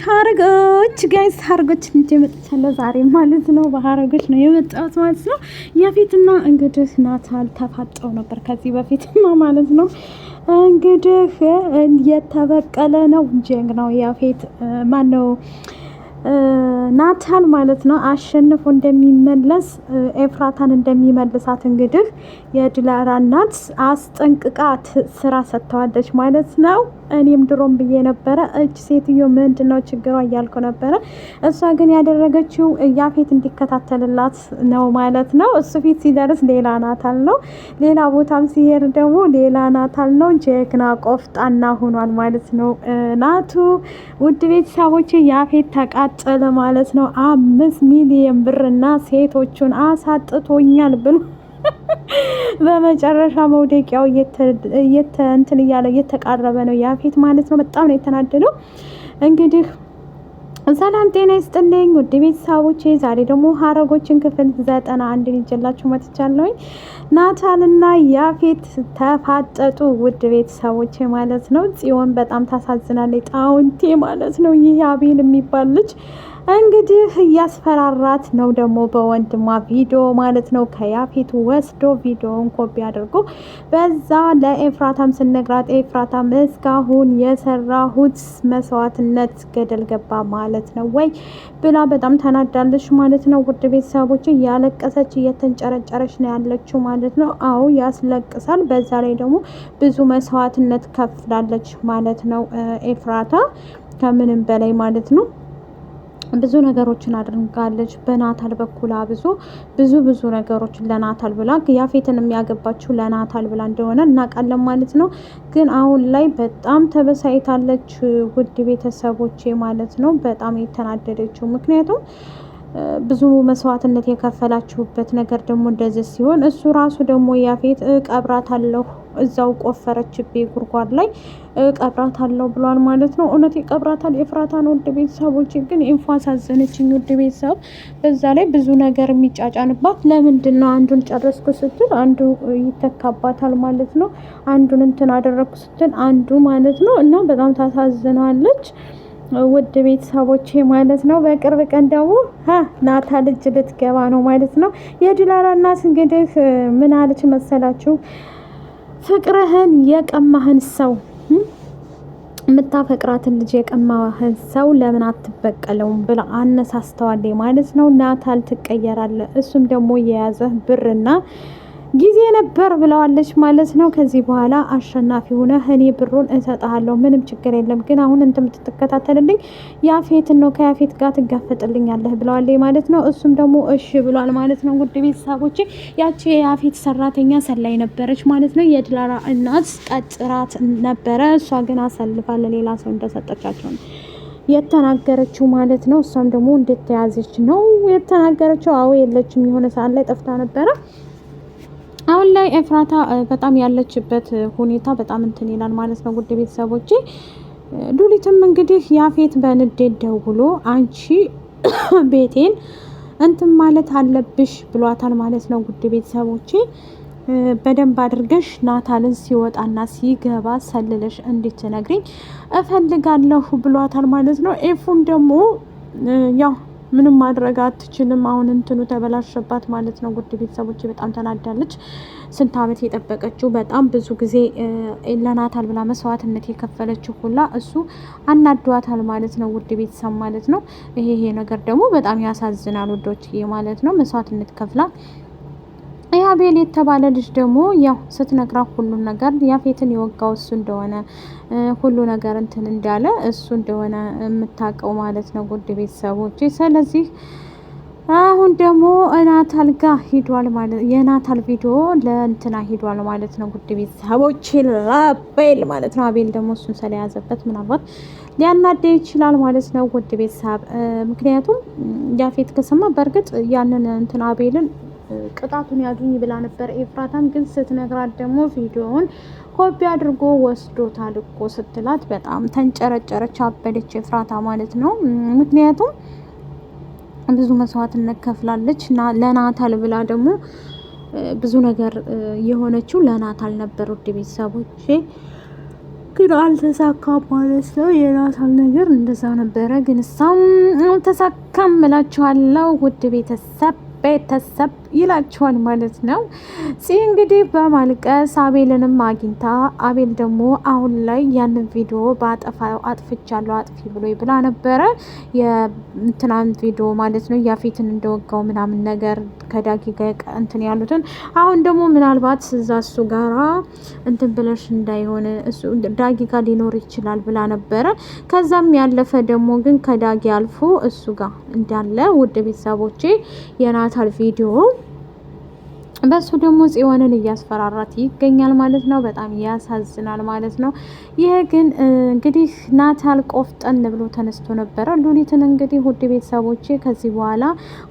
ሀረጎች ጋይስ ሀረጎች እንጂ መጥቻለሁ ዛሬ ማለት ነው። በሀረጎች ነው የመጣሁት ማለት ነው። ያፌትና እንግዲህ ናታል ተፋጠው ነበር ከዚህ በፊት ማለት ነው። እንግዲህ እየተበቀለ ነው ጀግናው ያፌት ማን ነው ናታል ማለት ነው። አሸንፎ እንደሚመለስ ኤፍራታን እንደሚመልሳት እንግዲህ የዲላራ እናት አስጠንቅቃ ስራ ሰጥተዋለች ማለት ነው። እኔም ድሮም ብዬ ነበረ እች ሴትዮ ምንድነው ችግሯ እያልኩ ነበረ። እሷ ግን ያደረገችው ያፌት እንዲከታተልላት ነው ማለት ነው። እሱ ፊት ሲደርስ ሌላ ናታል ነው፣ ሌላ ቦታም ሲሄድ ደግሞ ሌላ ናታል ነው። ጀግና ቆፍጣና ሆኗል ማለት ነው ናቱ። ውድ ቤተሰቦች ያፌት ተቃጠለ ማለት ነው። 5 ሚሊዮን ብርና ሴቶቹን አሳጥቶኛል ብሎ በመጨረሻ መውደቂያው እንትን እያለ እየተቃረበ ነው ያፌት ማለት ነው። በጣም ነው የተናደደው። እንግዲህ ሰላም ጤና ይስጥልኝ ውድ ቤተሰቦቼ፣ ዛሬ ደግሞ ሀረጎችን ክፍል 91 ይዤላችሁ መጥቻለሁኝ። ናታልና ያፌት ተፋጠጡ ውድ ቤተሰቦቼ ማለት ነው። ጽዮን በጣም ታሳዝናለች፣ ጣውንቴ ማለት ነው። ይህ አቤል የሚባል ልጅ እንግዲህ እያስፈራራት ነው ደግሞ በወንድሟ ቪዲዮ ማለት ነው። ከያፌት ወስዶ ቪዲዮውን ኮፒ አድርጎ በዛ ለኤፍራታም ስነግራት ኤፍራታም እስካሁን የሰራሁት መስዋዕትነት ገደል ገባ ማለት ነው ወይ ብላ በጣም ተናዳለች ማለት ነው። ውድ ቤተሰቦች እያለቀሰች እየተንጨረጨረች ነው ያለችው ማለት ነው። አዎ ያስለቅሳል። በዛ ላይ ደግሞ ብዙ መስዋዕትነት ከፍላለች ማለት ነው ኤፍራታ ከምንም በላይ ማለት ነው። ብዙ ነገሮችን አድርጋለች በናታል በኩል ብዙ ነገሮችን ለናታል ብላ ያፌትን የሚያገባችው ለናታል ብላ እንደሆነ እናውቃለን ማለት ነው። ግን አሁን ላይ በጣም ተበሳይታለች ውድ ቤተሰቦቼ ማለት ነው። በጣም የተናደደችው ምክንያቱም ብዙ መስዋዕትነት የከፈላችሁበት ነገር ደግሞ እንደዚህ ሲሆን እሱ ራሱ ደግሞ ያፌት እቀብራታለሁ እዛው ቆፈረችብኝ ጉድጓድ ላይ እቀብራታለሁ ብሏል ማለት ነው። እውነት ይቀብራታል ኤፍራታን? ውድ ቤተሰቦች ግን ኢንፎ አሳዘነችኝ ውድ ቤተሰብ። በዛ ላይ ብዙ ነገር የሚጫጫንባት ለምንድን ነው? አንዱን ጨረስኩ ስትል አንዱ ይተካባታል ማለት ነው። አንዱን እንትን አደረግኩ ስትል አንዱ ማለት ነው። እና በጣም ታሳዝናለች ውድ ቤተሰቦቼ ማለት ነው። በቅርብ ቀን ደግሞ ናታል እጅ ልትገባ ነው ማለት ነው። የዲላራ እናት እንግዲህ ምን አለች መሰላችሁ? ፍቅርህን የቀማህን ሰው የምታፈቅራትን ልጅ የቀማህን ሰው ለምን አትበቀለውም ብላ አነሳስተዋለች ማለት ነው። ናታል ትቀየራለህ፣ እሱም ደግሞ የያዘህ ብርና ጊዜ ነበር ብለዋለች ማለት ነው። ከዚህ በኋላ አሸናፊ ሆነ እኔ ብሩን እሰጥሃለሁ፣ ምንም ችግር የለም። ግን አሁን እንትን የምትከታተልልኝ ያፌትን ነው፣ ከያፌት ጋር ትጋፈጥልኛለህ ብለዋለች ማለት ነው። እሱም ደግሞ እሺ ብሏል ማለት ነው። ውድ ቤተሰቦቼ ያቺ የያፌት ሰራተኛ ሰላይ ነበረች ማለት ነው። የዲላራ እናት ቀጥራት ነበረ፣ እሷ ግን አሳልፋ ለሌላ ሰው እንደሰጠቻቸው ነው የተናገረችው ማለት ነው። እሷም ደግሞ እንደተያዘች ነው የተናገረችው። አዎ የለችም፣ የሆነ ሰዓት ላይ ጠፍታ ነበረ። አሁን ላይ ኤፍራታ በጣም ያለችበት ሁኔታ በጣም እንትን ይላል ማለት ነው። ውድ ቤተሰቦቼ ሉሊትም እንግዲህ ያፌት በንዴት ደውሎ አንቺ ቤቴን እንትን ማለት አለብሽ ብሏታል ማለት ነው። ውድ ቤተሰቦቼ በደንብ አድርገሽ ናታልን ሲወጣና ሲገባ ሰልለሽ እንድትነግሪኝ እፈልጋለሁ ብሏታል ማለት ነው። ኤፉም ደግሞ ያው ምንም ማድረግ አትችልም። አሁን እንትኑ ተበላሸባት ማለት ነው። ውድ ቤተሰቦች በጣም ተናዳለች። ስንት ዓመት የጠበቀችው በጣም ብዙ ጊዜ ለናታል ብላ መስዋዕትነት የከፈለችው ሁላ እሱ አናዷታል ማለት ነው። ውድ ቤተሰብ ማለት ነው። ይሄ ነገር ደግሞ በጣም ያሳዝናል ውዶች ማለት ነው። መስዋዕትነት ከፍላ አቤል የተባለ ልጅ ደግሞ ያው ስትነግራት ሁሉን ነገር ያፌትን የወጋው እሱ እንደሆነ ሁሉ ነገር እንትን እንዳለ እሱ እንደሆነ የምታውቀው ማለት ነው። ውድ ቤተሰቦች ስለዚህ አሁን ደግሞ ናታል ጋር ሂዷል ማለት የናታል ቪዲዮ ለእንትና ሂዷል ማለት ነው። ውድ ቤተሰቦች ለአቤል ማለት ነው። አቤል ደግሞ እሱን ስለያዘበት ምናልባት ሊያናደ ይችላል ማለት ነው። ውድ ቤተሰብ ምክንያቱም ያፌት ከሰማ በእርግጥ ያንን እንትን አቤልን ቅጣቱን ያገኝ ብላ ነበር። ኤፍራታም ግን ስትነግራት ደግሞ ቪዲዮውን ኮፒ አድርጎ ወስዶታል እኮ ስትላት በጣም ተንጨረጨረች፣ አበደች ኤፍራታ ማለት ነው። ምክንያቱም ብዙ መስዋዕትነት ከፍላለች ለናታል ብላ ደግሞ ብዙ ነገር የሆነችው ለናታል ነበር። ውድ ቤተሰቦቼ ግን አልተሳካም ማለት ነው። የናታል ነገር እንደዛ ነበረ፣ ግን እሷም አልተሳካም እላችኋለሁ ውድ ቤተሰብ ይላችኋል ማለት ነው። እንግዲህ በማልቀስ አቤልንም አግኝታ አቤል ደግሞ አሁን ላይ ያንን ቪዲዮ አጥፍቻለሁ አጥፊ ብሎ ብላ ነበረ። የእንትናን ቪዲዮ ማለት ነው ያፌትን እንደወጋው ምናምን ነገር ከዳጊ ጋር እንትን ያሉትን አሁን ደግሞ ምናልባት እዛ እሱ ጋራ እንትን ብለሽ እንዳይሆን እሱ ዳጊ ጋር ሊኖር ይችላል ብላ ነበረ። ከዛም ያለፈ ደግሞ ግን ከዳጊ አልፎ እሱ ጋር እንዳለ ውድ ቤተሰቦቼ የናታል ቪዲዮ በሱ ደግሞ ጽዮንን እያስፈራራት ይገኛል ማለት ነው። በጣም ያሳዝናል ማለት ነው። ይሄ ግን እንግዲህ ናታል ቆፍጠን ብሎ ተነስቶ ነበረ። ሉሊትን እንግዲህ ውድ ቤተሰቦቼ ከዚህ በኋላ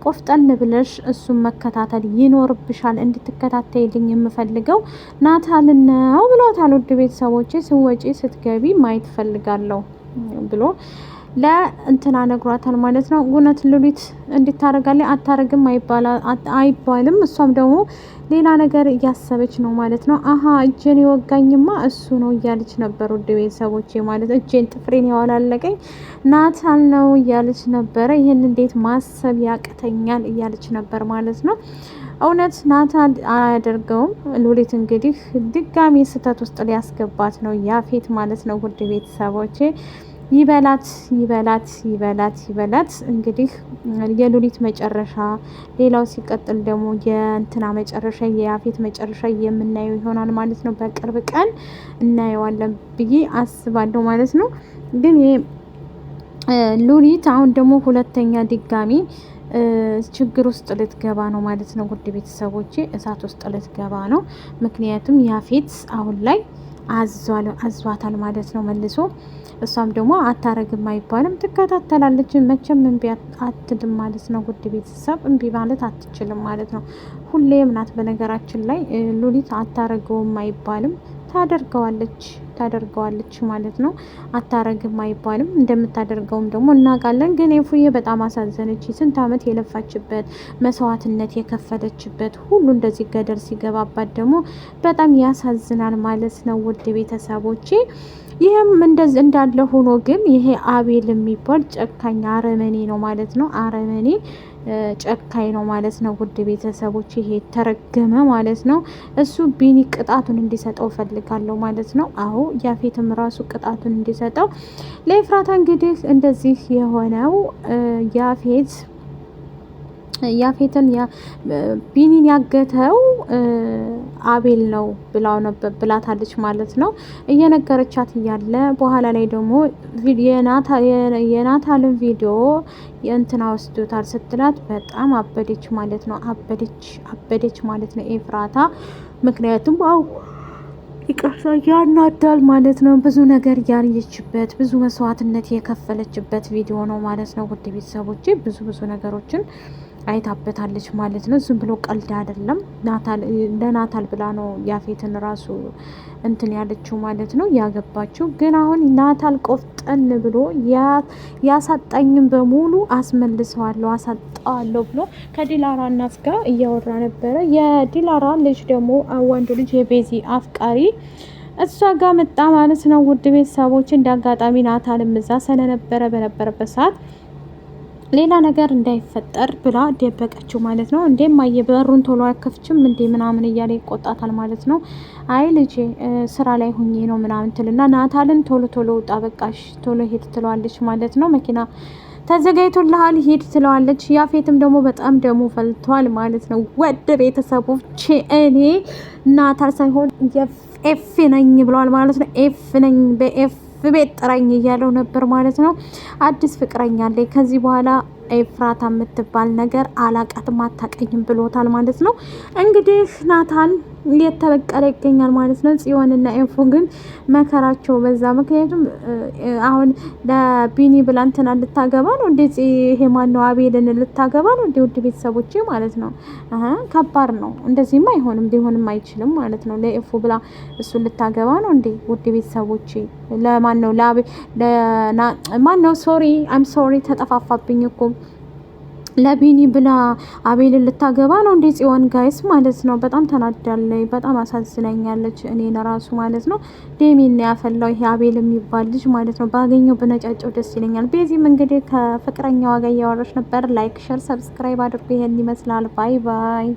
ቆፍጠን ብለሽ እሱን መከታተል ይኖርብሻል፣ እንድትከታተይልኝ የምፈልገው ናታል ነው ብሏታል። ውድ ቤተሰቦቼ ስወጪ ስትገቢ ማየት ፈልጋለሁ ብሎ ለእንትና ነግሯታል ማለት ነው። እውነት ሉሊት እንድታረጋለች አታረግም አይባልም። እሷም ደግሞ ሌላ ነገር እያሰበች ነው ማለት ነው። አሀ እጄን የወጋኝማ እሱ ነው እያለች ነበር ውድ ቤተሰቦቼ ማለት እጄን ጥፍሬን ያወላለቀኝ ናታል ነው እያለች ነበረ። ይህን እንዴት ማሰብ ያቅተኛል እያለች ነበር ማለት ነው። እውነት ናታል አያደርገውም። ሉሊት እንግዲህ ድጋሚ ስህተት ውስጥ ሊያስገባት ነው ያፌት ማለት ነው። ውድ ቤተሰቦቼ ይበላት ይበላት ይበላት ይበላት። እንግዲህ የሉሊት መጨረሻ ሌላው ሲቀጥል ደግሞ የእንትና መጨረሻ የያፌት መጨረሻ የምናየው ይሆናል ማለት ነው። በቅርብ ቀን እናየዋለን ብዬ አስባለሁ ማለት ነው። ግን ሉሊት አሁን ደግሞ ሁለተኛ ድጋሚ ችግር ውስጥ ልትገባ ነው ማለት ነው። ውድ ቤተሰቦቼ እሳት ውስጥ ልትገባ ነው። ምክንያቱም ያፌት አሁን ላይ አዟታል ማለት ነው መልሶ። እሷም ደግሞ አታረግም አይባልም ትከታተላለች። መቼም እምቢ አትልም ማለት ነው። ውድ ቤተሰብ እምቢ ማለት አትችልም ማለት ነው። ሁሌም ናት። በነገራችን ላይ ሉሊት አታረገውም አይባልም ታደርገዋለች ማለት ነው። አታረግም አይባልም። እንደምታደርገውም ደግሞ እናውቃለን። ግን ኤፉዬ በጣም አሳዘነች። ስንት ዓመት የለፋችበት መስዋዕትነት የከፈለችበት ሁሉ እንደዚህ ገደል ሲገባባት ደግሞ በጣም ያሳዝናል ማለት ነው። ውድ ቤተሰቦቼ ይህም እንደዚህ እንዳለ ሆኖ ግን ይሄ አቤል የሚባል ጨካኝ አረመኔ ነው ማለት ነው። አረመኔ ጨካኝ ነው ማለት ነው። ውድ ቤተሰቦች ይሄ ተረገመ ማለት ነው። እሱ ቢኒ ቅጣቱን እንዲሰጠው ፈልጋለሁ ማለት ነው። አዎ ያፌትም ራሱ ቅጣቱን እንዲሰጠው ለኤፍራታ እንግዲህ እንደዚህ የሆነው ያፌትን ቢኒን ያገተው አቤል ነው ብላታለች ማለት ነው። እየነገረቻት እያለ በኋላ ላይ ደግሞ የናታልን ቪዲዮ የእንትና ወስዶታል ስትላት በጣም አበደች ማለት ነው። አበደች ማለት ነው ኤፍራታ። ምክንያቱም ይቅርታ ያናዳል ማለት ነው። ብዙ ነገር ያየችበት ብዙ መስዋዕትነት የከፈለችበት ቪዲዮ ነው ማለት ነው። ውድ ቤተሰቦቼ ብዙ ነገሮችን አይታበታለች ማለት ነው። ዝም ብሎ ቀልድ አይደለም። ለናታል ብላ ነው ያፌትን ራሱ እንትን ያለችው ማለት ነው ያገባችው። ግን አሁን ናታል ቆፍጠን ብሎ ያሳጣኝም በሙሉ አስመልሰዋለሁ አሳጣዋለሁ ብሎ ከዲላራ እናት ጋር እያወራ ነበረ። የዲላራ ልጅ ደግሞ ወንዱ ልጅ የቤዚ አፍቃሪ እሷ ጋር መጣ ማለት ነው። ውድ ቤተሰቦች እንደ አጋጣሚ ናታልም እዛ ስለነበረ በነበረበት ሰዓት ሌላ ነገር እንዳይፈጠር ብላ ደበቀችው ማለት ነው። እንዴ ማየ በሩን ቶሎ አከፍችም እንዴ ምናምን እያለ ይቆጣታል ማለት ነው። አይ ልጄ ስራ ላይ ሆኜ ነው ምናምን ትልና ናታልን ቶሎ ውጣ በቃሽ ቶሎ ሄድ ትለዋለች ማለት ነው። መኪና ተዘጋጅቶልሃል ሂድ ትለዋለች። ያፌትም ደግሞ በጣም ደግሞ ፈልቷል ማለት ነው። ወደ ቤተሰቦቼ እኔ ናታል ሳይሆን ኤፍ ነኝ ብለዋል ማለት ነው። ኤፍ ነኝ በኤፍ ቤት ጥራኝ እያለው ነበር ማለት ነው። አዲስ ፍቅረኛ አለኝ ከዚህ በኋላ ኤፍራታ የምትባል ነገር አላቃትም አታቀኝም ብሎታል ማለት ነው። እንግዲህ ናታን እየተበቀለ ይገኛል ማለት ነው። ጽዮንና ኤፉ ግን መከራቸው በዛ። ምክንያቱም አሁን ለቢኒ ብላ እንትና ልታገባ ነው እንዴ? ይሄ ማነው አቤልን ልታገባ ነው እንዴ? ውድ ቤተሰቦቼ ማለት ነው። ከባድ ነው። እንደዚህም አይሆንም ሊሆንም አይችልም ማለት ነው። ለኤፉ ብላ እሱን ልታገባ ነው እንዴ? ውድ ቤተሰቦቼ ማነው ሶሪ ተጠፋፋብኝ እኮ ለቢኒ ብላ አቤልን ልታገባ ነው እንዴ ጽዮን? ጋይስ ማለት ነው። በጣም ተናዳለች። በጣም አሳዝናኛለች እኔን ራሱ ማለት ነው። ደሜን ያፈላው ይሄ አቤል የሚባል ልጅ ማለት ነው። ባገኘው በነጫጨው ደስ ይለኛል። በዚህም እንግዲህ ከፍቅረኛዋ ጋር እያወራች ነበር። ላይክ፣ ሸር፣ ሰብስክራይብ አድርጎ ይሄን ይመስላል። ባይ ባይ።